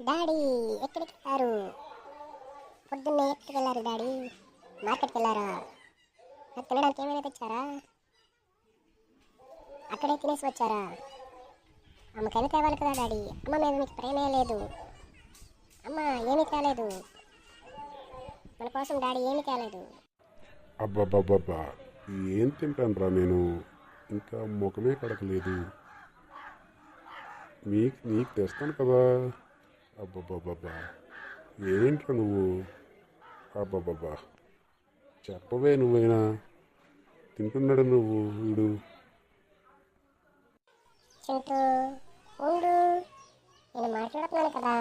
Daddy ఎక్కడికి వెళ్ళారు? పొద్దున్నే ఎక్కడికి వెళ్ళారు డాడీ? మార్కెట్కి వెళ్ళారా? నాకు తినడానికి ఏమైనా తెచ్చారా? అక్కడే తినేసి వచ్చారా? అమ్మకైనా తేవాలి కదా డాడీ. అమ్మ మీద మీకు ప్రేమే లేదు. అమ్మ ఏమీ తేలేదు మన కోసం. డాడీ ఏమీ తేలేదు. అబ్బాబ్బాబ్బా, ఏం తింటానురా నేను? ఇంకా ముఖమే కడకలేదు. నీకు తెస్తాను కదా. అబ్బాబ్బాబ్బా, ఏంట్రా నువ్వు? అబ్బాబ్బా, చెప్పవే నువ్వైనా. తింటున్నాడు నువ్వు వీడు. చింటూ ఉండు, నేను మాట్లాడుతున్నాను కదా.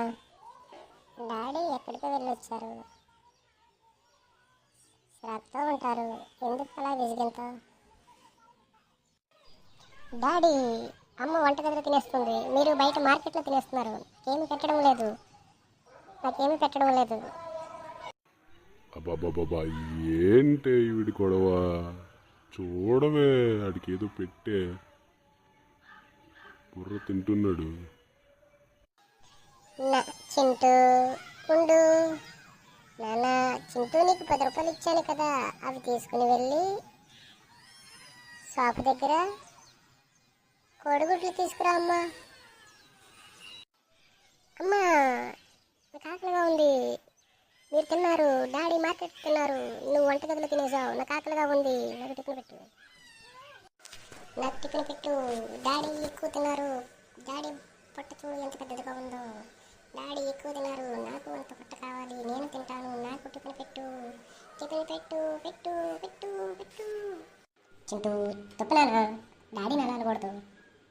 డాడీ ఎక్కడికో వెళ్ళొచ్చారు. శ్రద్ధతో ఉంటారు, ఎందుకు అలా విసిగంతో? డాడీ, అమ్మ వంటగదిలో తినేస్తుంది, మీరు బయట మార్కెట్లో తినేస్తున్నారు. నాకేమీ పెట్టడం లేదు. అబ్బాబ్బాబ్బా, ఏంటే వీడి గొడవ? చూడవే, ఆడికి ఏదో పెట్టే. బుర్ర తింటున్నాడు. చింటూ ఉండు. నాన్న, చింటూ నీకు 10 రూపాయలు ఇచ్చాను కదా, అవి తీసుకుని వెళ్ళి షాపు దగ్గర కోడిగుడ్లు తీసుకురా అమ్మా. అమ్మా, నాకు ఆకలిగా ఉంది. మీరు తిన్నారు, డాడీ మార్కెట్ తిన్నారు, నువ్వు వంటగదిలో తినేసావు. నాకు ఆకలిగా ఉంది, నాకు టిఫిన్ పెట్టు. డాడీ ఎక్కువ తిన్నారు. డాడీ పొట్ట చూడు ఎంత పెద్దదిగా ఉందో. డాడీ ఎక్కువ తిన్నారు, నాకు అంత పొట్ట కావాలి. నేను తింటాను, నాకు టిఫిన్ పెట్టు. చింటూ, తప్పునానా. డాడీని అలా అనకూడదు.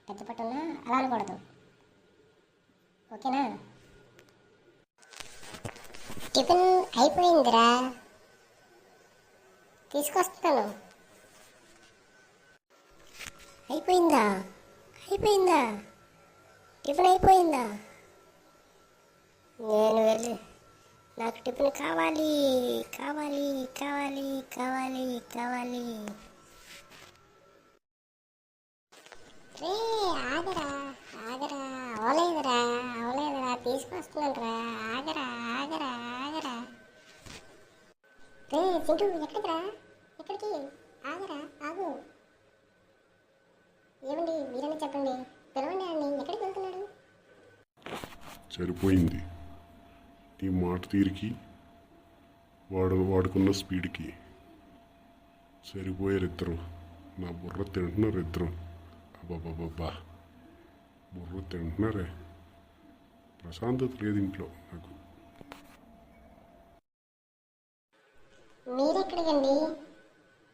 పెద్ద పట్టున్నా అలా అనకూడదు, ఓకేనా? టిఫిన్ అయిపోయిందిరా, తీసుకొస్తాను. అయిపోయిందా? టిఫిన్ అయిపోయిందా? నేను వెళ్ళి నాకు టిఫిన్ కావాలి. రే, ఆగరా, అవలేదురా, తీసుకొస్తున్నాను రా. ఆగరా. రే చింటూ, ఎక్కడికి? ఆగు. ఏమండి, మీరని చెప్పండి, పిలవండి అండి. ఎక్కడికి వెళ్తున్నాడు? సరిపోయింది నీ మాట తీరికి, వాడుకున్న స్పీడ్కి. సరిపోయారు ఇద్దరు. నా బుర్ర తింటున్నారు ఇద్దరు. అబ్బాబ్బాబ్బా, బుర్ర తింటున్నారే. ప్రశాంతత లేదు ఇంట్లో నాకు. మీరెక్కడికండి?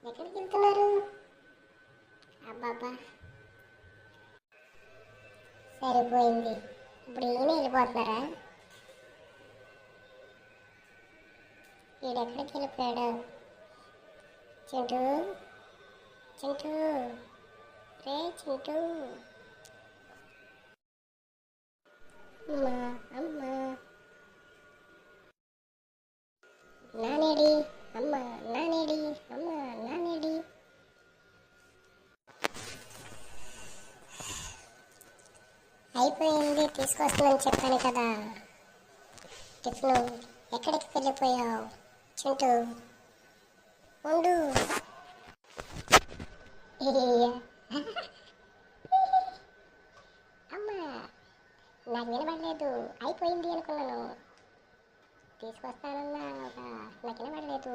ఎక్కడికి వెళ్తున్నారు? అబ్బాబ్బా, సరిపోయింది. ఇప్పుడు ఈయన వెళ్ళిపోతున్నారా? వీడెక్కడికి వెళ్ళిపోయాడు? చింటూ, రే చింటూ. అమ్మా, నానేడి? అయిపోయింది, తీసుకొస్తున్నాను చెప్పాను కదా. టిఫిన్ ఎక్కడికి వెళ్ళిపోయావు? చింటూ ఉండు. అమ్మా, నాకు వినబడలేదు. అయిపోయింది అనుకున్నాను. తీసుకొస్తానన్నా నాకు వినబడలేదు.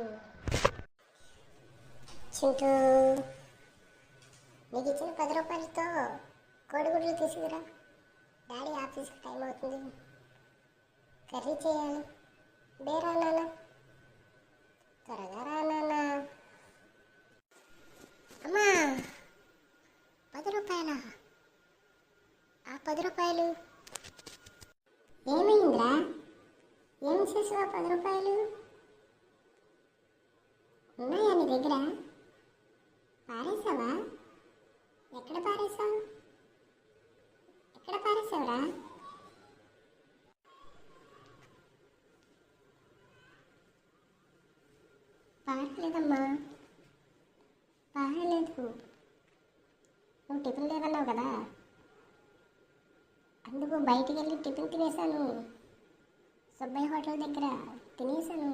చింటూ, నీకు ఇచ్చిన 10 రూపాయలతో కోడిగుడ్లు తీసుకురా. డాడీ ఆఫీస్కి టైం అవుతుంది, కర్రీ చేయాలి. బేరా నాన్న, త్వరగా రా నాన్న. అమ్మా, 10 రూపాయల? ఆ 10 రూపాయలు ఏమైందిరా? ఏం చేసావా? 10 రూపాయలు ఉన్నాయా నీ దగ్గర? పారేసావా? ఎక్కడ పారేసావురా? పారలేదమ్మా, పారలేదు. నువ్వు టిఫిన్ లేదన్నావు కదా, అందుకు బయటికి వెళ్ళి టిఫిన్ తినేసాను. సుబ్బయ్య హోటల్ దగ్గర తినేసాను.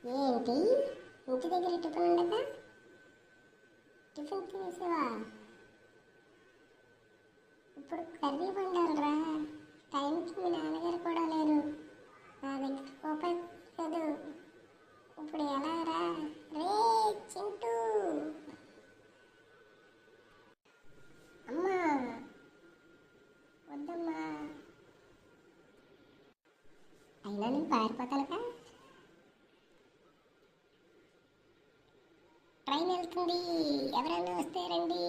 ఏంటి ఇంటి దగ్గర టిఫిన్ ఉండక టిఫిన్ తినేసావా? ఇప్పుడు కర్రీ వండాలరా. టైంకి మీ నాన్నగారు కూడా లేరు, నా దగ్గర రూపాయి లేదు. ఇప్పుడు ఎలా రా? రే చింటూ, అమ్మా వద్దమ్మా. అయినా నేను పారిపోతానుగా. ట్రైన్ వెళ్తుంది, ఎవరైనా వస్తే రండి,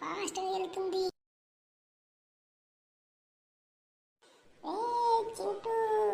ఫాస్ట్గా వెళ్తుంది.